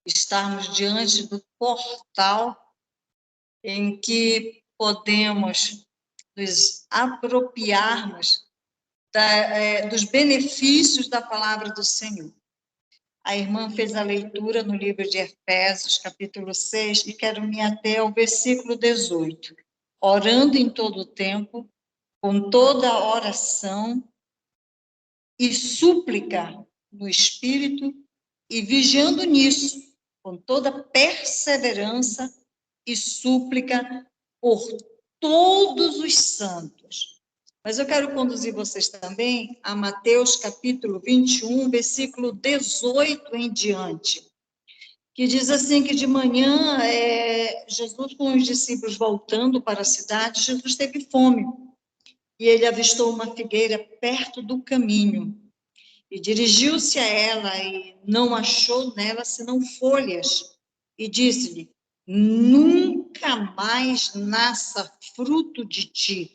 estarmos diante do portal em que podemos nos apropriarmos dos benefícios da palavra do Senhor. A irmã fez a leitura no livro de Efésios, capítulo 6, e quero me ater ao versículo 18. Orando em todo o tempo, com toda oração e súplica no Espírito, e vigiando nisso, com toda perseverança e súplica por todos os santos. Mas eu quero conduzir vocês também a Mateus capítulo 21, versículo 18 em diante, que diz assim que de manhã, Jesus com os discípulos voltando para a cidade, Jesus teve fome, e ele avistou uma figueira perto do caminho, e dirigiu-se a ela, e não achou nela senão folhas, e disse-lhe: nunca mais nasça fruto de ti.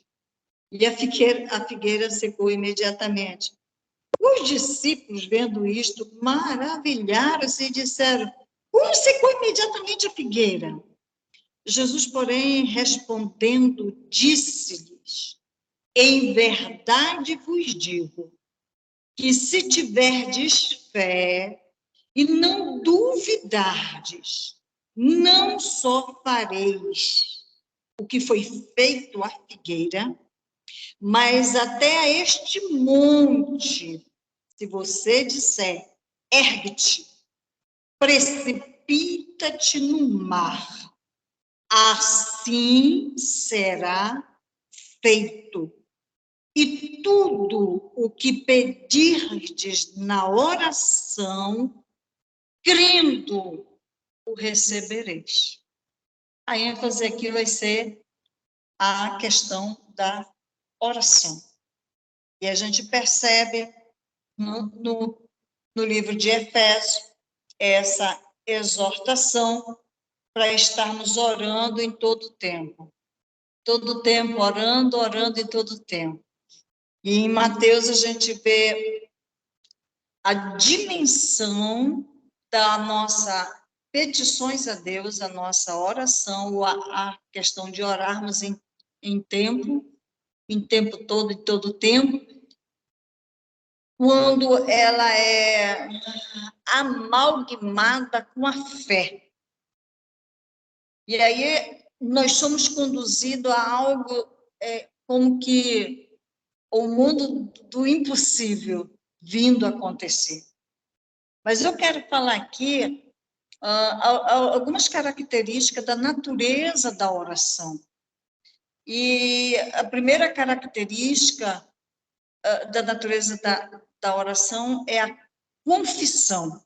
E a figueira secou imediatamente. Os discípulos, vendo isto, maravilharam-se e disseram: como secou imediatamente a figueira? Jesus, porém, respondendo, disse-lhes: em verdade vos digo, que se tiverdes fé e não duvidardes, não só fareis o que foi feito à figueira, mas até a este monte, se você disser, ergue-te, precipita-te no mar, assim será feito. E tudo o que pedirdes na oração, crendo, o recebereis. A ênfase aqui vai ser a questão da oração. E a gente percebe no livro de Efésios essa exortação para estarmos orando em todo o tempo. Todo o tempo orando em todo o tempo. E em Mateus a gente vê a dimensão da nossa petições a Deus, a nossa oração, a questão de orarmos em tempo todo, em todo o tempo, quando ela é amalgamada com a fé. E aí nós somos conduzidos a algo como que o mundo do impossível vindo acontecer. Mas eu quero falar aqui algumas características da natureza da oração. E a primeira característica da natureza da oração é a confissão.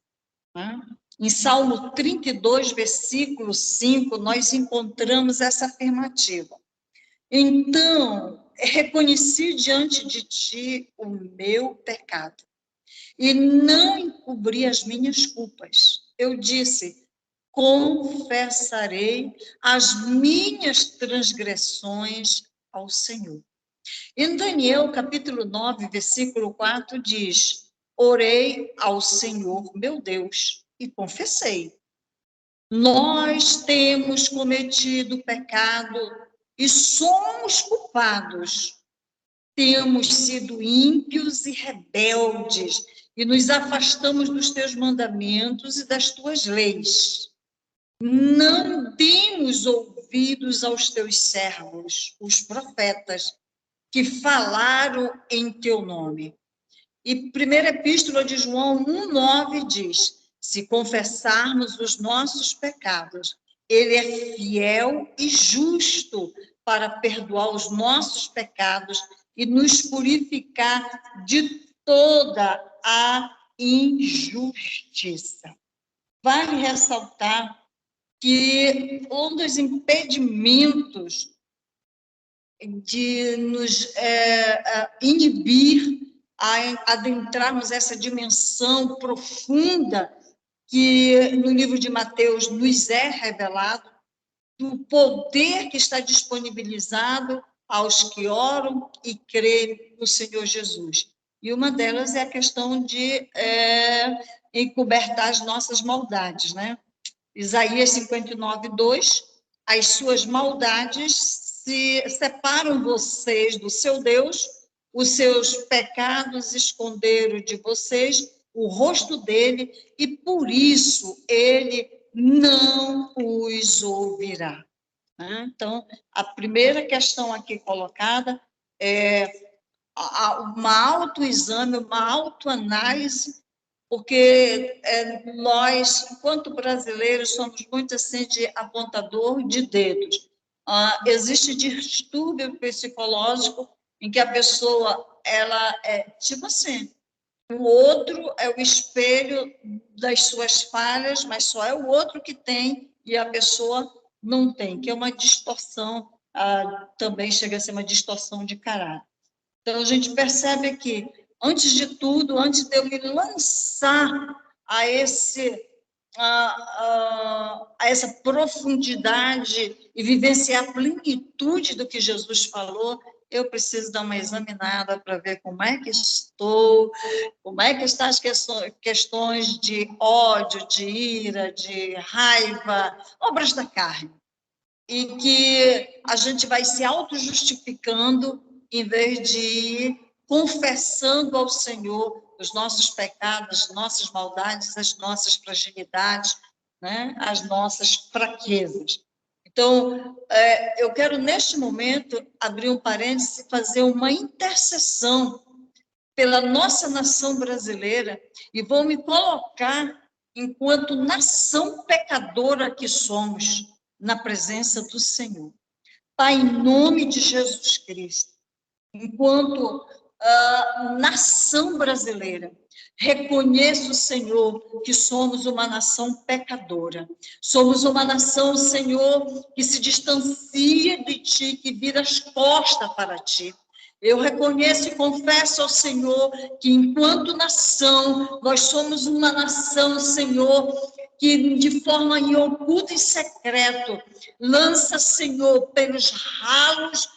Né? Em Salmo 32, versículo 5, nós encontramos essa afirmativa. Então, reconheci diante de ti o meu pecado e não encobri as minhas culpas. Eu disse, confessarei as minhas transgressões ao Senhor. Em Daniel, capítulo 9, versículo 4, diz, orei ao Senhor, meu Deus, e confessei. Nós temos cometido pecado e somos culpados. Temos sido ímpios e rebeldes e nos afastamos dos teus mandamentos e das tuas leis. Não demos ouvidos aos teus servos, os profetas, que falaram em teu nome. E primeira epístola de João 1,9 diz, se confessarmos os nossos pecados, ele é fiel e justo para perdoar os nossos pecados e nos purificar de toda a injustiça. Vale ressaltar que um dos impedimentos de nos inibir a adentrarmos essa dimensão profunda que no livro de Mateus nos é revelado, do poder que está disponibilizado aos que oram e creem no Senhor Jesus. E uma delas é a questão de encobertar as nossas maldades, né? Isaías 59:2, as suas maldades se separam vocês do seu Deus, os seus pecados esconderam de vocês o rosto dele, e por isso ele não os ouvirá. Então, a primeira questão aqui colocada é uma autoexame, uma autoanálise, porque nós, enquanto brasileiros, somos muito assim de apontador de dedos. Existe distúrbio psicológico em que a pessoa, ela é tipo assim, o outro é o espelho das suas falhas, mas só é o outro que tem e a pessoa não tem, que é uma distorção, também chega a ser uma distorção de caráter. Então, a gente percebe que, antes de tudo, antes de eu me lançar a essa profundidade e vivenciar a plenitude do que Jesus falou, eu preciso dar uma examinada para ver como é que estou, como é que estão as questões de ódio, de ira, de raiva, obras da carne. E que a gente vai se auto-justificando em vez de ir confessando ao Senhor os nossos pecados, as nossas maldades, as nossas fragilidades, né? As nossas fraquezas. Então, eu quero, neste momento, abrir um parêntese e fazer uma intercessão pela nossa nação brasileira e vou me colocar enquanto nação pecadora que somos na presença do Senhor. Pai, em nome de Jesus Cristo, enquanto nação brasileira, reconheço, Senhor, que somos uma nação pecadora. Somos uma nação, Senhor, que se distancia de Ti, que vira as costas para Ti. Eu reconheço e confesso ao Senhor que, enquanto nação, nós somos uma nação, Senhor, que de forma em oculto e secreto lança, Senhor, pelos ralos,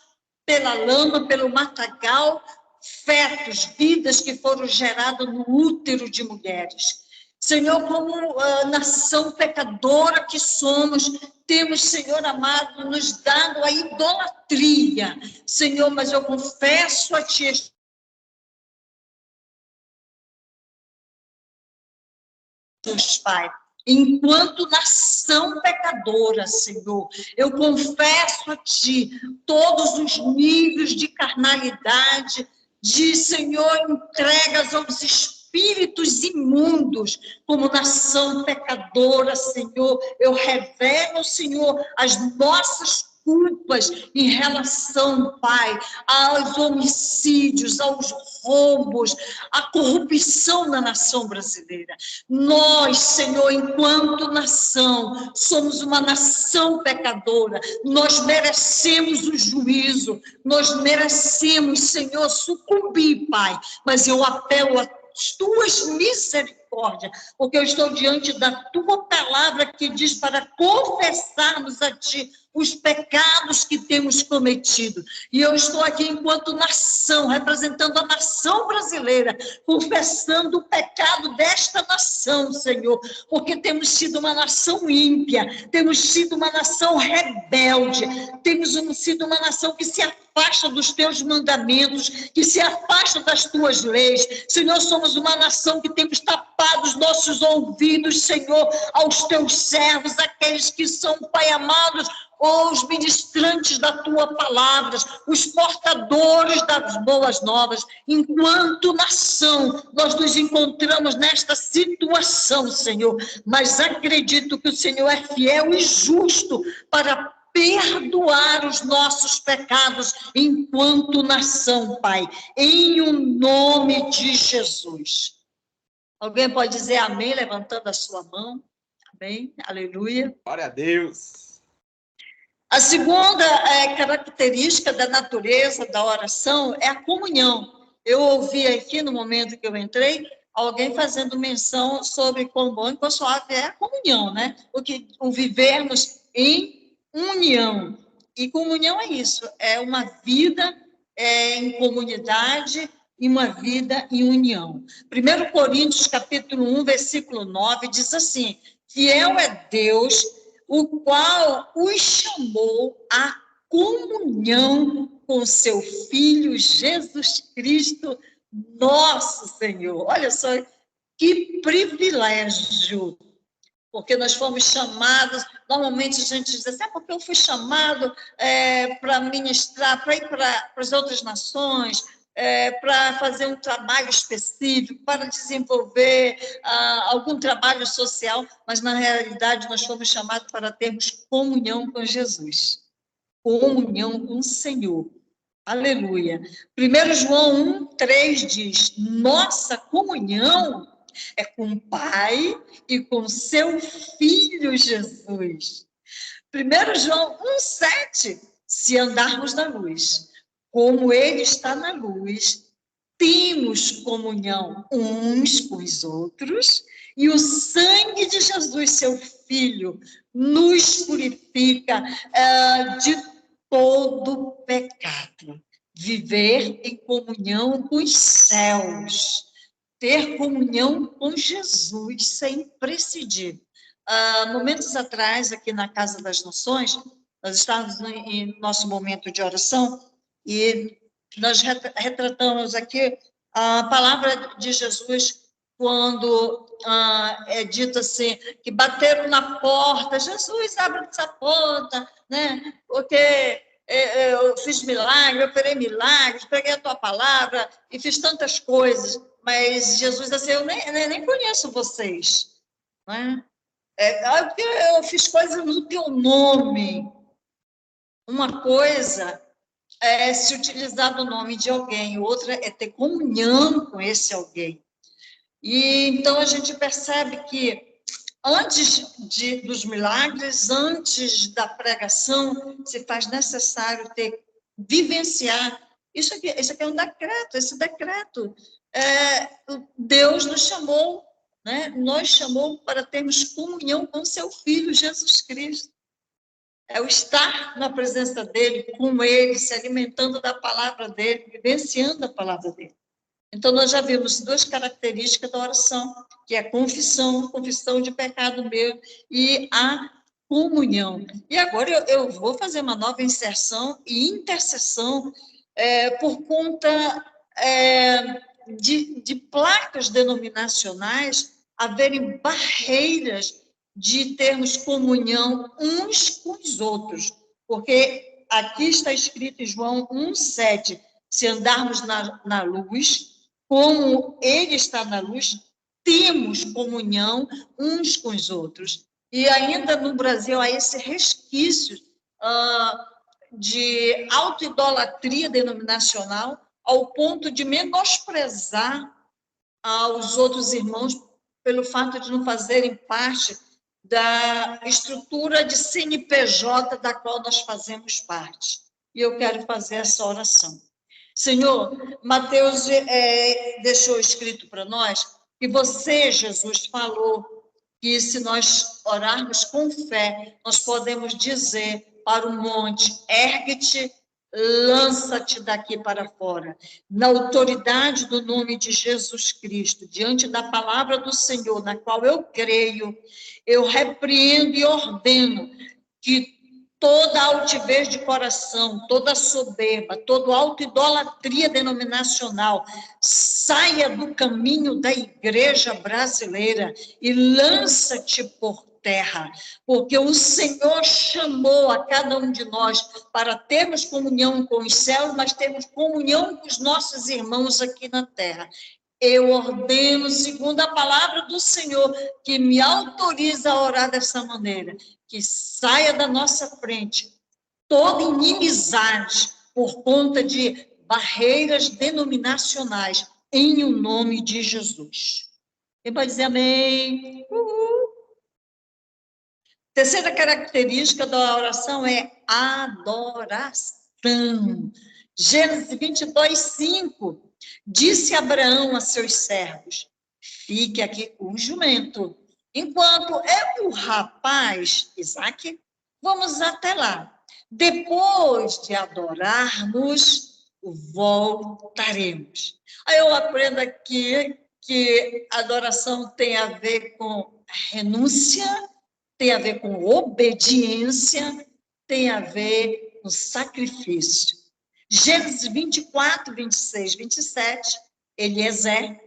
pela lama, pelo matagal, fetos, vidas que foram geradas no útero de mulheres. Senhor, como nação pecadora que somos, temos, Senhor amado, nos dado a idolatria. Senhor, mas eu confesso a Ti, Deus Pai, enquanto nação pecadora, Senhor, eu confesso a Ti todos os níveis de carnalidade, de, Senhor, entregas aos espíritos imundos, como nação pecadora, Senhor. Eu revelo, Senhor, as nossas culpas em relação, Pai, aos homicídios, aos roubos, à corrupção na nação brasileira. Nós, Senhor, enquanto nação, somos uma nação pecadora, nós merecemos o juízo, nós merecemos, Senhor, sucumbir, Pai, mas eu apelo a Tuas misericórdias, porque eu estou diante da Tua palavra que diz para confessarmos a Ti os pecados que temos cometido. E eu estou aqui enquanto nação, representando a nação brasileira, confessando o pecado desta nação, Senhor, porque temos sido uma nação ímpia, temos sido uma nação rebelde, temos sido uma nação que se afasta dos Teus mandamentos, que se afasta das Tuas leis. Senhor, somos uma nação que temos tapado os nossos ouvidos, Senhor, aos Teus servos, aqueles que são, Pai amados, os ministrantes da Tua palavra, os portadores das boas novas. Enquanto nação, nós nos encontramos nesta situação, Senhor, mas acredito que o Senhor é fiel e justo para perdoar os nossos pecados enquanto nação, Pai, em o nome de Jesus. Alguém pode dizer amém, levantando a sua mão? Amém, aleluia. Glória a Deus. A segunda característica da natureza da oração é a comunhão. Eu ouvi aqui, no momento que eu entrei, alguém fazendo menção sobre quão bom e quão suave é a comunhão, né? O vivermos em união. E comunhão é isso, é uma vida em comunidade e uma vida em união. 1 Coríntios, capítulo 1, versículo 9, diz assim: Fiel é Deus, o qual os chamou à comunhão com seu Filho Jesus Cristo, nosso Senhor. Olha só que privilégio, porque nós fomos chamados, normalmente a gente diz assim, porque eu fui chamado para ministrar, para ir para as outras nações, para fazer um trabalho específico, para desenvolver algum trabalho social, mas na realidade nós fomos chamados para termos comunhão com Jesus, comunhão com o Senhor. Aleluia. 1 João 1,3 diz, nossa comunhão é com o Pai e com seu Filho Jesus. 1 João 1,7, se andarmos na luz, como Ele está na luz, temos comunhão uns com os outros, e o sangue de Jesus, seu Filho, nos purifica de todo pecado. Viver em comunhão com os céus, ter comunhão com Jesus, isso é imprescindível. Momentos atrás, aqui na Casa das Nações, nós estávamos em nosso momento de oração, e nós retratamos aqui a palavra de Jesus, quando é dito assim, que bateram na porta, Jesus, abre essa porta, né? Porque eu fiz milagre, eu operei milagres, preguei a tua palavra e fiz tantas coisas, mas Jesus disse, eu nem conheço vocês, né? Porque eu fiz coisas no teu nome. Uma coisa é se utilizar do nome de alguém, outra é ter comunhão com esse alguém. E então a gente percebe que antes dos milagres, antes da pregação, se faz necessário vivenciar. Isso aqui é um decreto, esse decreto. Deus nos chamou, né? Nos chamou para termos comunhão com seu Filho, Jesus Cristo. É o estar na presença dele, com ele, se alimentando da palavra dele, vivenciando a palavra dele. Então, nós já vimos duas características da oração, que é a confissão de pecado meu e a comunhão. E agora eu vou fazer uma nova inserção e intercessão por conta de placas denominacionais haverem barreiras de termos comunhão uns com os outros, porque aqui está escrito em João 1,7, se andarmos na luz, como Ele está na luz, temos comunhão uns com os outros. E ainda no Brasil há esse resquício de autoidolatria denominacional, ao ponto de menosprezar aos outros irmãos pelo fato de não fazerem parte da estrutura de CNPJ da qual nós fazemos parte. E eu quero fazer essa oração. Senhor, Mateus deixou escrito para nós que você, Jesus, falou que se nós orarmos com fé, nós podemos dizer para o monte, ergue-te, lança-te daqui para fora. Na autoridade do nome de Jesus Cristo, diante da palavra do Senhor, na qual eu creio, eu repreendo e ordeno que toda altivez de coração, toda soberba, toda autoidolatria denominacional saia do caminho da igreja brasileira e lança-te por terra, porque o Senhor chamou a cada um de nós para termos comunhão com os céus, mas termos comunhão com os nossos irmãos aqui na terra. Eu ordeno, segundo a palavra do Senhor, que me autoriza a orar dessa maneira, que saia da nossa frente toda inimizade por conta de barreiras denominacionais, em o nome de Jesus. Quem pode dizer amém? Uhul. Terceira característica da oração é adoração. Gênesis 22:5. Disse Abraão a seus servos, fique aqui com o jumento, enquanto eu e o rapaz, Isaque, vamos até lá. Depois de adorarmos, voltaremos. Aí eu aprendo aqui que adoração tem a ver com renúncia, tem a ver com obediência, tem a ver com sacrifício. Gênesis 24, 26, 27, Eliezer,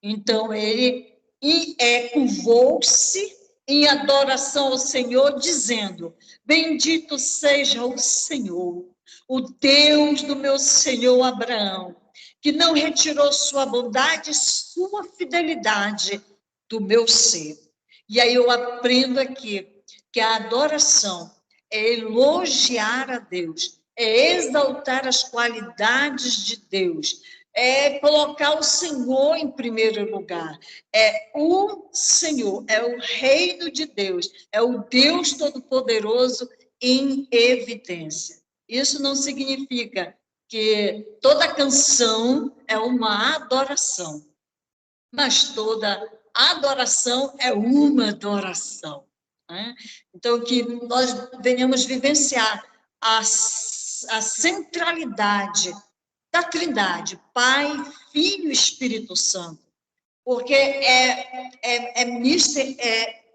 então ele curvou-se em adoração ao Senhor, dizendo: bendito seja o Senhor, o Deus do meu senhor Abraão, que não retirou sua bondade e sua fidelidade do meu ser. E aí eu aprendo aqui que a adoração é elogiar a Deus, é exaltar as qualidades de Deus, é colocar o Senhor em primeiro lugar. É o Senhor, é o reino de Deus, é o Deus Todo-Poderoso em evidência. Isso não significa que toda canção é uma adoração, mas toda adoração é uma adoração, né? Então, que nós venhamos vivenciar a centralidade da Trindade, Pai, Filho e Espírito Santo, porque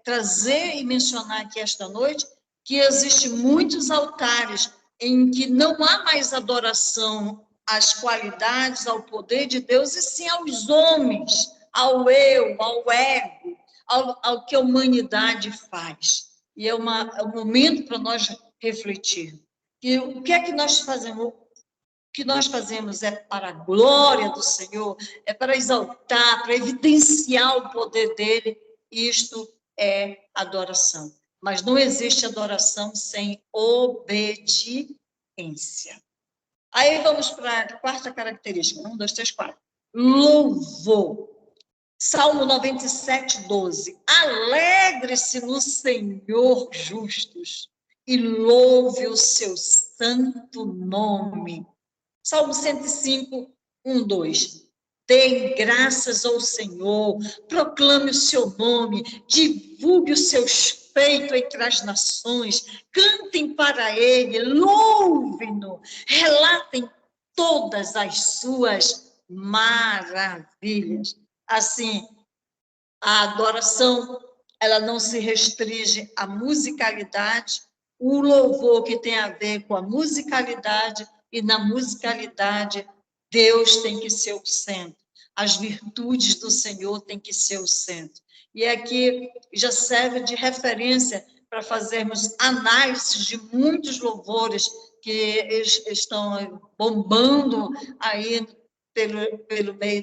trazer e mencionar aqui esta noite que existem muitos altares em que não há mais adoração às qualidades, ao poder de Deus, e sim aos homens, ao eu, ao ego, ao que a humanidade faz. E é um momento para nós refletir. E o que é que nós fazemos? O que nós fazemos é para a glória do Senhor, é para exaltar, para evidenciar o poder dele. Isto é adoração. Mas não existe adoração sem obediência. Aí vamos para a quarta característica. 1, 2, 3, 4. Louvor. Salmo 97, 12. Alegre-se no Senhor, justos, e louve o seu santo nome. Salmo 105, 1, 2. Dêem graças ao Senhor, proclame o seu nome, divulgue os seus feitos entre as nações, cantem para ele, louvem-no, relatem todas as suas maravilhas. Assim, a adoração, ela não se restringe à musicalidade, o louvor que tem a ver com a musicalidade, e na musicalidade, Deus tem que ser o centro. As virtudes do Senhor têm que ser o centro. E aqui já serve de referência para fazermos análises de muitos louvores que estão bombando aí pelo meio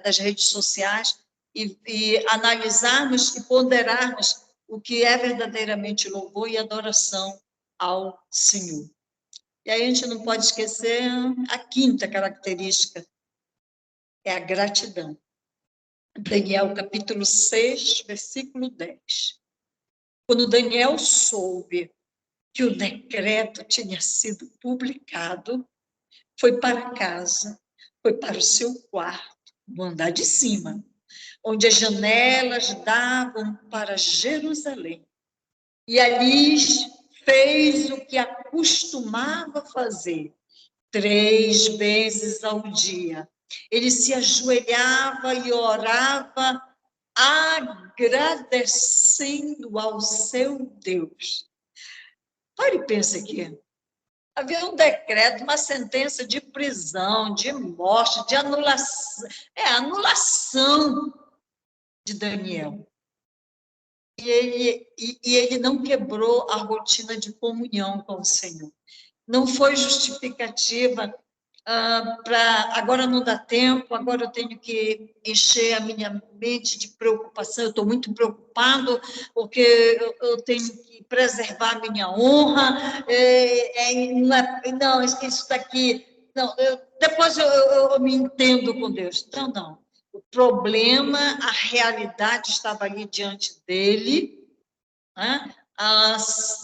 das redes sociais, e analisarmos e ponderarmos o que é verdadeiramente louvor e adoração ao Senhor. E aí a gente não pode esquecer a quinta característica, é a gratidão. Daniel, capítulo 6, versículo 10. Quando Daniel soube que o decreto tinha sido publicado, foi para casa, foi para o seu quarto, no andar de cima, onde as janelas davam para Jerusalém. E ali fez o que acostumava fazer, 3 vezes ao dia. Ele se ajoelhava e orava, agradecendo ao seu Deus. Pare e pense aqui. Havia um decreto, uma sentença de prisão, de morte, de anulação, anulação de Daniel. E ele não quebrou a rotina de comunhão com o Senhor. Não foi justificativa para agora não dá tempo, agora eu tenho que encher a minha mente de preocupação, eu estou muito preocupado, porque eu tenho que preservar a minha honra, não, isso daqui, não, depois eu me entendo com Deus. Não. O problema, a realidade estava ali diante dele, né?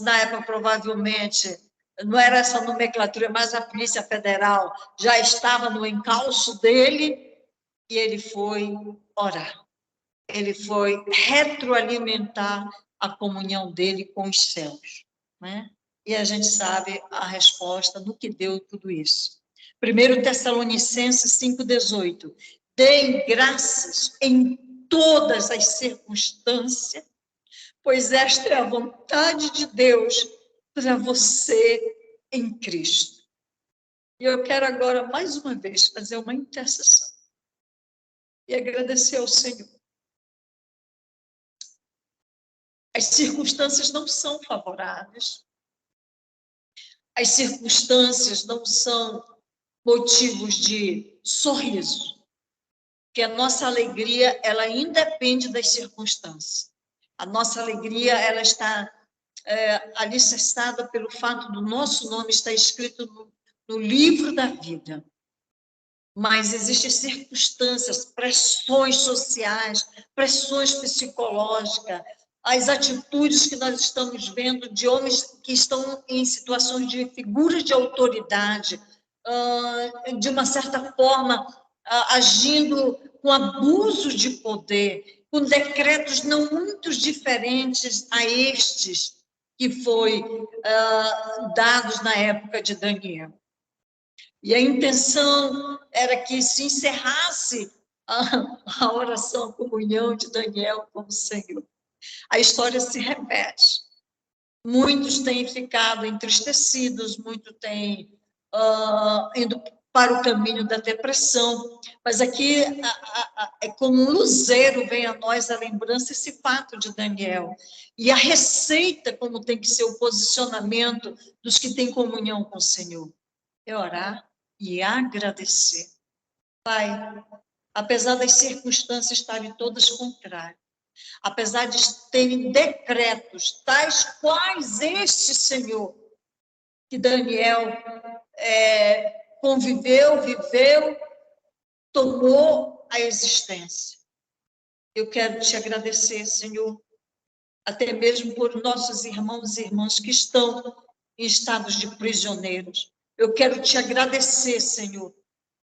Na época, provavelmente, não era essa nomenclatura, mas a Polícia Federal já estava no encalço dele, e ele foi orar. Ele foi retroalimentar a comunhão dele com os céus, né? E a gente sabe a resposta no que deu tudo isso. 1 Tessalonicenses 5,18. Deem graças em todas as circunstâncias, pois esta é a vontade de Deus para você em Cristo. E eu quero agora, mais uma vez, fazer uma intercessão e agradecer ao Senhor. As circunstâncias não são favoráveis, as circunstâncias não são motivos de sorriso, porque a nossa alegria, ela independe das circunstâncias. A nossa alegria, ela está alicerçada pelo fato do nosso nome estar escrito no livro da vida. Mas existem circunstâncias, pressões sociais, pressões psicológicas, as atitudes que nós estamos vendo de homens que estão em situações de figuras de autoridade, de uma certa forma, agindo com abuso de poder, com decretos não muito diferentes a estes que foi dados na época de Daniel. E a intenção era que se encerrasse a oração, a comunhão de Daniel com o Senhor. A história se repete. Muitos têm ficado entristecidos, muitos têm indo para o caminho da depressão, mas aqui é como um luzeiro vem a nós a lembrança, esse fato de Daniel, e a receita como tem que ser o posicionamento dos que têm comunhão com o Senhor, é orar e agradecer. Pai, apesar das circunstâncias estarem todas contrárias, apesar de terem decretos tais quais este, Senhor, que Daniel conviveu, viveu, tomou a existência. Eu quero te agradecer, Senhor, até mesmo por nossos irmãos e irmãs que estão em estados de prisioneiros. Eu quero te agradecer, Senhor,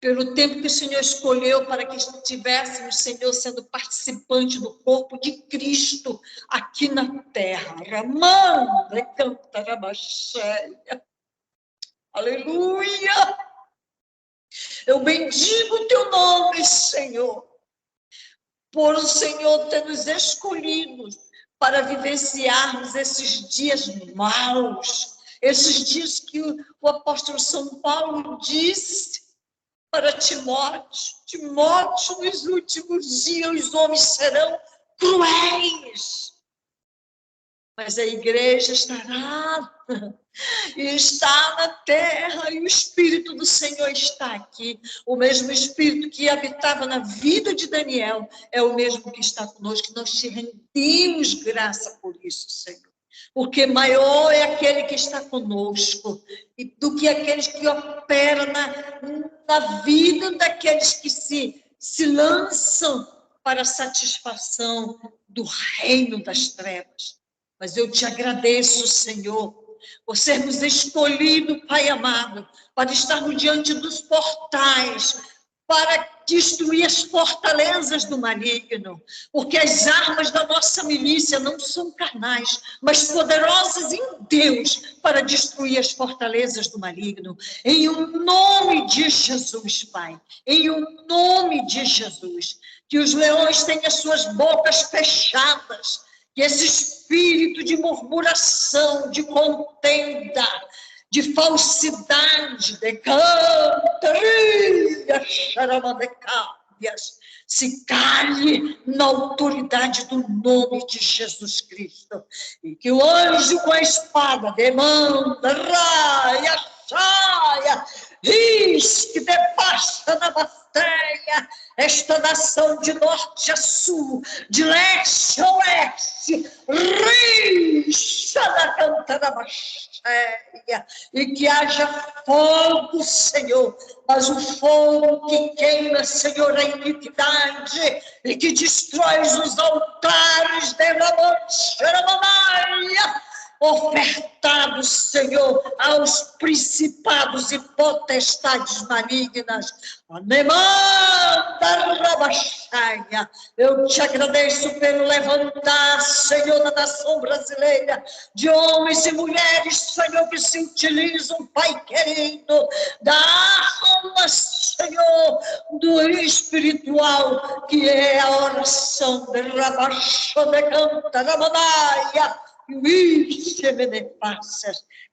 pelo tempo que o Senhor escolheu para que estivéssemos, Senhor, sendo participante do corpo de Cristo aqui na terra. Ramanda, canta, rabaxéia. Aleluia! Eu bendigo o teu nome, Senhor, por o Senhor ter nos escolhido para vivenciarmos esses dias maus, esses dias que o apóstolo São Paulo disse para Timóteo, nos últimos dias os homens serão cruéis, mas a igreja estará e está na terra, e o Espírito do Senhor está aqui. O mesmo Espírito que habitava na vida de Daniel é o mesmo que está conosco. Nós te rendemos graça por isso, Senhor. Porque maior é aquele que está conosco do que aqueles que operam na vida daqueles que se lançam para a satisfação do reino das trevas. Mas eu te agradeço, Senhor, por sermos escolhidos, Pai amado, para estarmos diante dos portais, para destruir as fortalezas do maligno, porque as armas da nossa milícia não são carnais, mas poderosas em Deus para destruir as fortalezas do maligno. Em o nome de Jesus, Pai, em o nome de Jesus, que os leões tenham as suas bocas fechadas, que esse espírito de murmuração, de contenda, de falsidade, de cantaria, xaramadecábias, se cale na autoridade do nome de Jesus Cristo. E que o anjo com a espada demanda, raia, chaia, risque, debaixa na bateia, esta nação de norte a sul, de leste a oeste, rixa da cantana baixeia, e que haja fogo, Senhor, mas o fogo que queima, Senhor, a iniquidade e que destrói os altares de Ramon Xeramamaia, ofertado, Senhor, aos principados e potestades malignas. Eu te agradeço pelo levantar, Senhor, da nação brasileira, de homens e mulheres, Senhor, que se utilizam, Pai querido, da alma, Senhor, do espiritual, que é a oração de Rabaxodecanta, Ramanaia.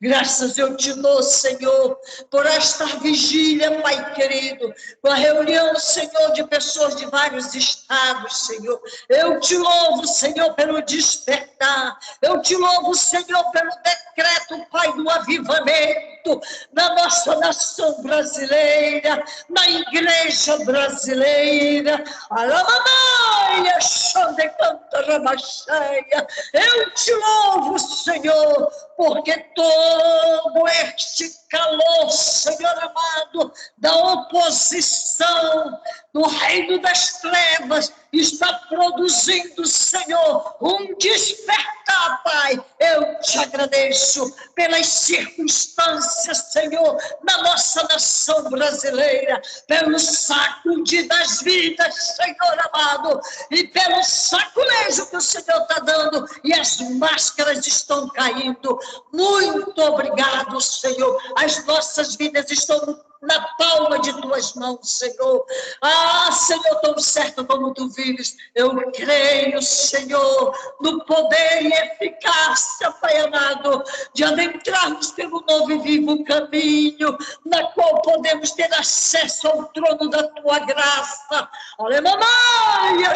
Graças eu te dou, Senhor, por esta vigília, Pai querido, com a reunião, Senhor, de pessoas de vários estados, Senhor. Eu te louvo, Senhor, pelo despertar. Eu te louvo, Senhor, pelo decreto, Pai, do avivamento na nossa nação brasileira, na igreja brasileira. Alamamaia, Xandecanta, Ramacheia. Eu te louvo, Senhor, porque todo este calor, Senhor amado, da oposição do reino das trevas está produzindo, Senhor, um despertar, Pai. Eu te agradeço pelas circunstâncias, Senhor, na nossa nação brasileira, pelo sacudir das vidas, Senhor amado, e pelo saculejo que o Senhor está dando, e as máscaras estão caindo. Muito obrigado, Senhor. As nossas vidas estão na palma de tuas mãos, Senhor. Ah, Senhor, tão certo como tu vives, eu creio, Senhor, no poder e eficácia, Pai amado, de adentrarmos pelo novo e vivo caminho, na qual podemos ter acesso ao trono da tua graça. Aleluia,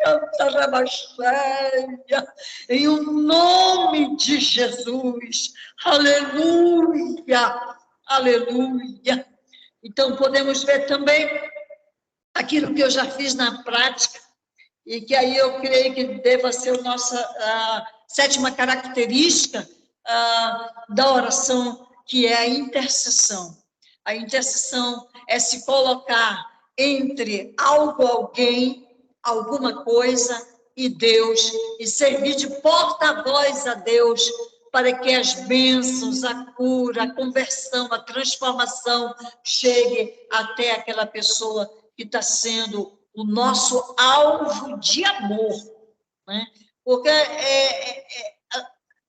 canta rabacheia, em o nome de Jesus. Aleluia. Aleluia. Então, podemos ver também aquilo que eu já fiz na prática, e que aí eu creio que deva ser a nossa sétima característica da oração, que é a intercessão. A intercessão é se colocar entre algo, alguém, alguma coisa e Deus, e servir de porta-voz a Deus, para que as bênçãos, a cura, a conversão, a transformação chegue até aquela pessoa que está sendo o nosso alvo de amor, né? Porque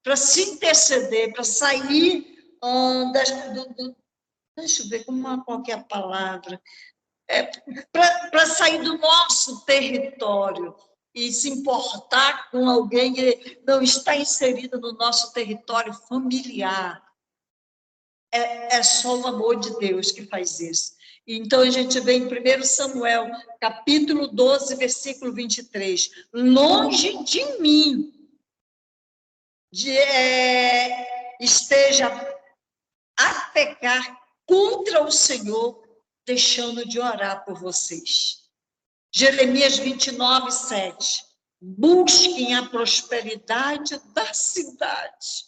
para se interceder, para sair deixa eu ver qual que é a palavra, para sair do nosso território e se importar com alguém que não está inserido no nosso território familiar. É só o amor de Deus que faz isso. Então, a gente vê em 1 Samuel, capítulo 12, versículo 23. Longe de mim esteja a pecar contra o Senhor, deixando de orar por vocês. Jeremias 29, 7. Busquem a prosperidade da cidade,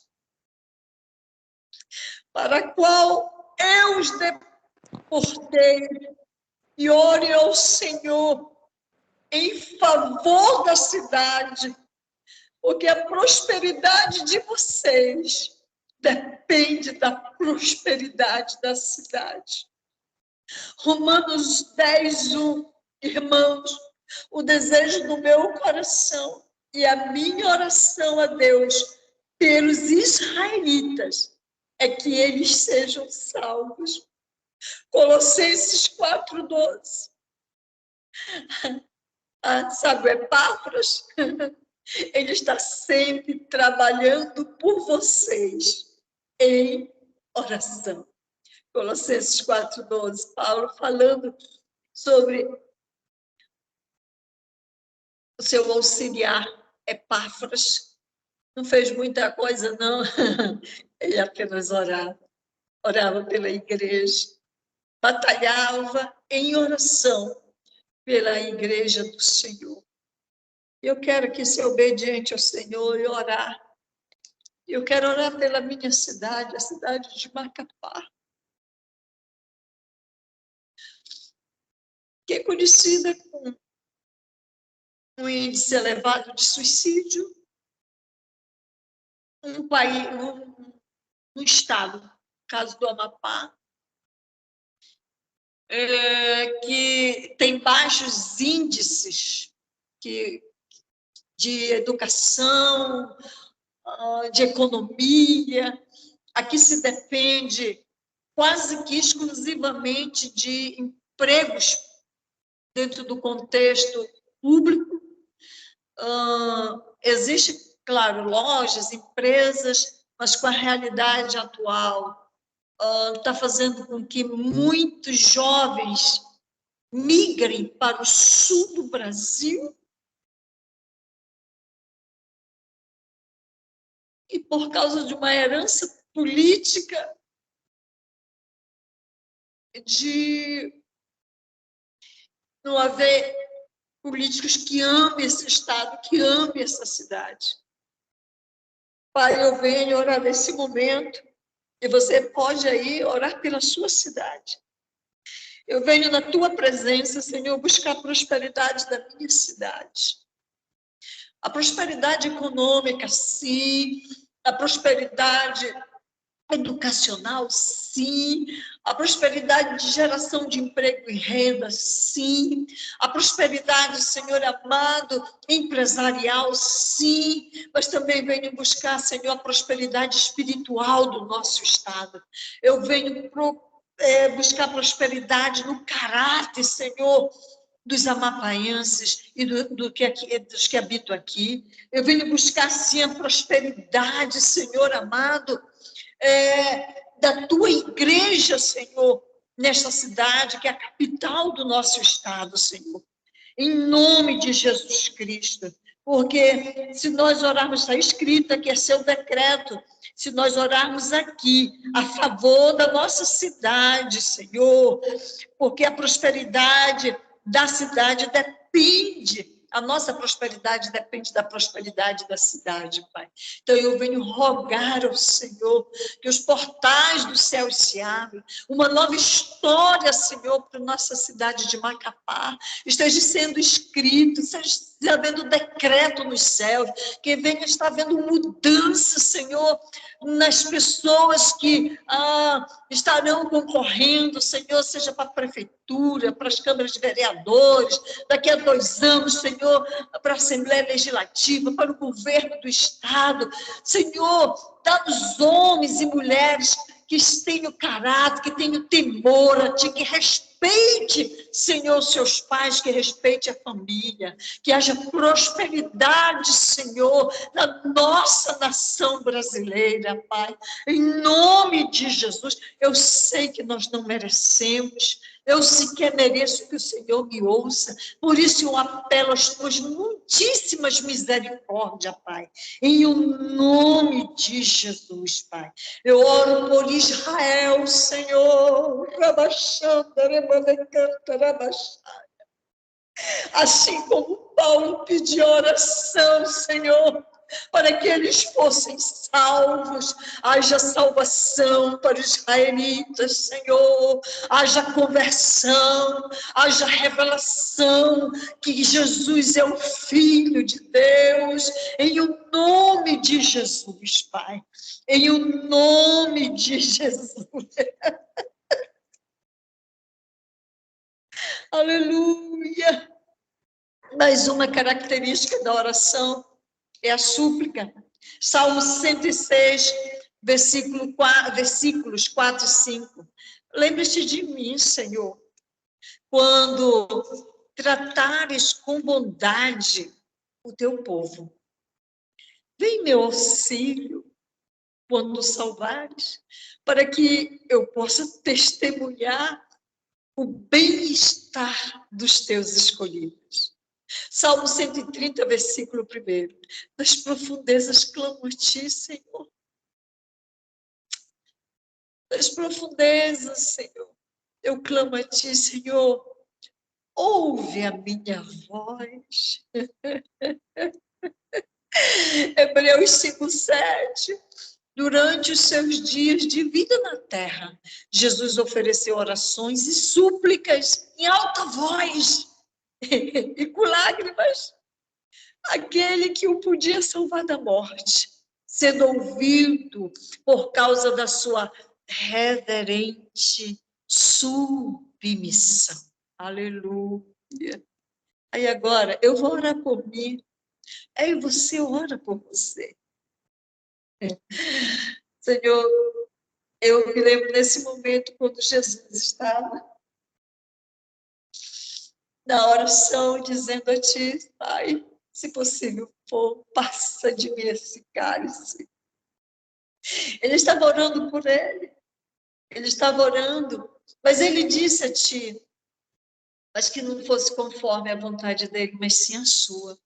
para a qual eu os deportei, e ore ao Senhor em favor da cidade, porque a prosperidade de vocês depende da prosperidade da cidade. Romanos 10, 1. Irmãos, o desejo do meu coração e a minha oração a Deus pelos israelitas é que eles sejam salvos. Colossenses 4:12. Sabe, Epáfras, ele está sempre trabalhando por vocês em oração. Colossenses 4:12, Paulo falando sobre o seu auxiliar Epáfras. Não fez muita coisa, não. Ele apenas orava pela igreja, batalhava em oração pela igreja do Senhor. Eu quero que ser obediente ao Senhor e orar. Eu quero orar pela minha cidade, a cidade de Macapá, que é conhecida com um índice elevado de suicídio, um país, um estado, no caso do Amapá, que tem baixos índices de educação, de economia. Aqui se depende quase que exclusivamente de empregos dentro do contexto público. Existe, claro, lojas, empresas, mas com a realidade atual está fazendo com que muitos jovens migrem para o sul do Brasil e, por causa de uma herança política de não haver políticos que amem esse estado, que amem essa cidade. Pai, eu venho orar nesse momento, e você pode aí orar pela sua cidade. Eu venho na tua presença, Senhor, buscar a prosperidade da minha cidade. A prosperidade econômica, sim. A prosperidade educacional, sim. A prosperidade de geração de emprego e renda, sim. A prosperidade, Senhor amado, empresarial, sim. Mas também venho buscar, Senhor, a prosperidade espiritual do nosso estado. Eu venho buscar prosperidade no caráter, Senhor, dos amapaienses e dos que habitam aqui. Eu venho buscar, sim, a prosperidade, Senhor amado, da tua igreja, Senhor, nesta cidade, que é a capital do nosso estado, Senhor. Em nome de Jesus Cristo. Porque se nós orarmos, está escrito que é seu decreto, se nós orarmos aqui a favor da nossa cidade, Senhor, porque a prosperidade da cidade depende, a nossa prosperidade depende da prosperidade da cidade, Pai. Então, eu venho rogar ao Senhor que os portais do céu se abram, uma nova história, Senhor, para a nossa cidade de Macapá, esteja sendo escrito, esteja havendo decreto nos céus, que venha estar havendo mudança, Senhor, nas pessoas que estarão concorrendo, Senhor, seja para a prefeitura, para as câmaras de vereadores, daqui a 2 anos, Senhor, para a Assembleia Legislativa, para o governo do Estado. Senhor, dá-nos homens e mulheres que tenham caráter, que tenham temor a Ti, que respeite, Senhor, seus pais, que respeite a família, que haja prosperidade, Senhor, na nossa nação brasileira, Pai. Em nome de Jesus, eu sei que nós não merecemos, eu sequer mereço que o Senhor me ouça, por isso eu apelo às tuas muitíssimas misericórdias, Pai, em o nome de Jesus, Pai. Eu oro por Israel, Senhor, assim como Paulo pediu oração, Senhor, para que eles fossem salvos, haja salvação para os israelitas, Senhor, haja conversão, haja revelação que Jesus é o Filho de Deus, em o nome de Jesus, Pai, em o nome de Jesus. Aleluia! Mais uma característica da oração é a súplica. Salmo 106, versículos 4 e 5. Lembre-te de mim, Senhor, quando tratares com bondade o teu povo. Vem meu auxílio quando salvares, para que eu possa testemunhar o bem-estar dos teus escolhidos. Salmo 130, versículo 1. Das profundezas clamo a ti, Senhor. Das profundezas, Senhor, eu clamo a ti, Senhor. Ouve a minha voz. Hebreus 5:7. Durante os seus dias de vida na terra, Jesus ofereceu orações e súplicas em alta voz e com lágrimas, aquele que o podia salvar da morte. sendo ouvido por causa da sua reverente submissão. Aleluia. Aí agora, eu vou orar por mim, aí você ora por você. Senhor, eu me lembro nesse momento quando Jesus estava na oração, dizendo a ti, Pai, se possível for, passa de mim esse cálice. Ele estava orando por ele estava orando, mas ele disse a ti, mas que não fosse conforme a vontade dele, mas sim a sua.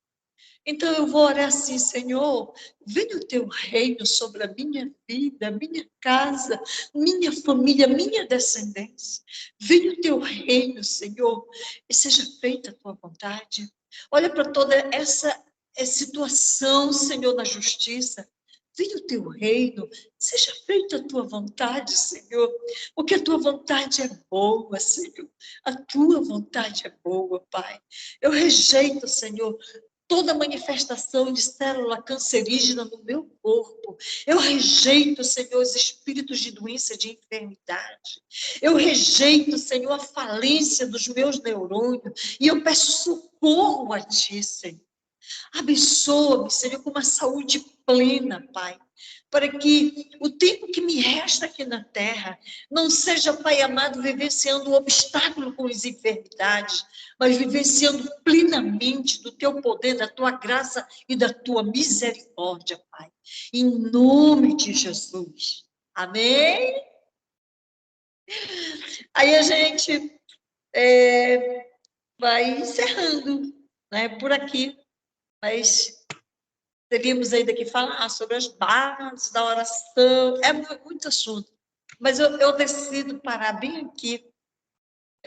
Então eu vou orar assim, Senhor, venha o teu reino sobre a minha vida, minha casa, minha família, minha descendência. Venha o teu reino, Senhor, e seja feita a tua vontade. Olha para toda essa situação, Senhor, na justiça. Venha o teu reino, seja feita a tua vontade, Senhor, porque a tua vontade é boa, Senhor. A tua vontade é boa, Pai. Eu rejeito, Senhor, toda manifestação de célula cancerígena no meu corpo. Eu rejeito, Senhor, os espíritos de doença, de enfermidade. Eu rejeito, Senhor, a falência dos meus neurônios. E eu peço socorro a Ti, Senhor. Abençoa-me, Senhor, com uma saúde plena, Pai, para que o tempo que me resta aqui na terra não seja, Pai amado, vivenciando um obstáculo com as enfermidades, mas vivenciando plenamente do Teu poder, da Tua graça e da Tua misericórdia, Pai. Em nome de Jesus. Amém? Aí a gente vai encerrando, né, por aqui, mas teríamos ainda que falar sobre as bases da oração, é muito assunto. Mas eu decido parar bem aqui,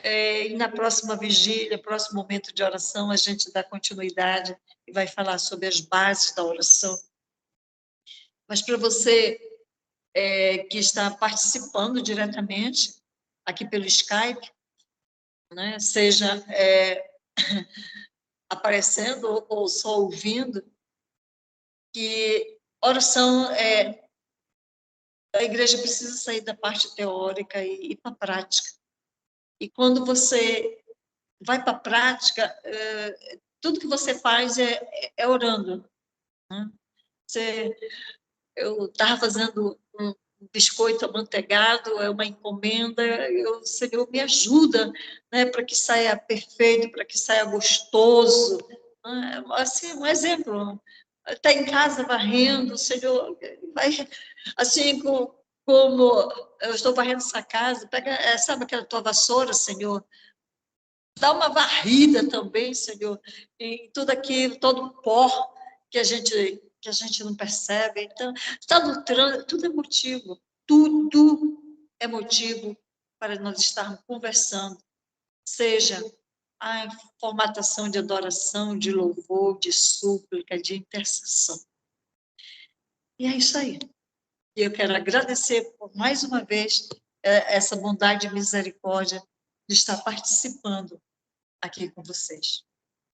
e na próxima vigília, próximo momento de oração, a gente dá continuidade e vai falar sobre as bases da oração. Mas para você que está participando diretamente, aqui pelo Skype, né, seja aparecendo ou só ouvindo, que oração a igreja precisa sair da parte teórica e ir para a prática. E quando você vai para a prática, tudo que você faz é orando. Né? Eu estava fazendo um biscoito amanteigado, é uma encomenda, Senhor, me ajuda, né, para que saia perfeito, para que saia gostoso. Né? Assim, um exemplo, está em casa varrendo, Senhor, vai, assim, como eu estou varrendo essa casa, pega, sabe aquela tua vassoura, Senhor, dá uma varrida também, Senhor, em tudo aquilo, todo o pó que a gente não percebe. Então, está no trânsito, tudo é motivo para nós estarmos conversando, seja a formatação de adoração, de louvor, de súplica, de intercessão. E é isso aí. E eu quero agradecer por mais uma vez essa bondade e misericórdia de estar participando aqui com vocês.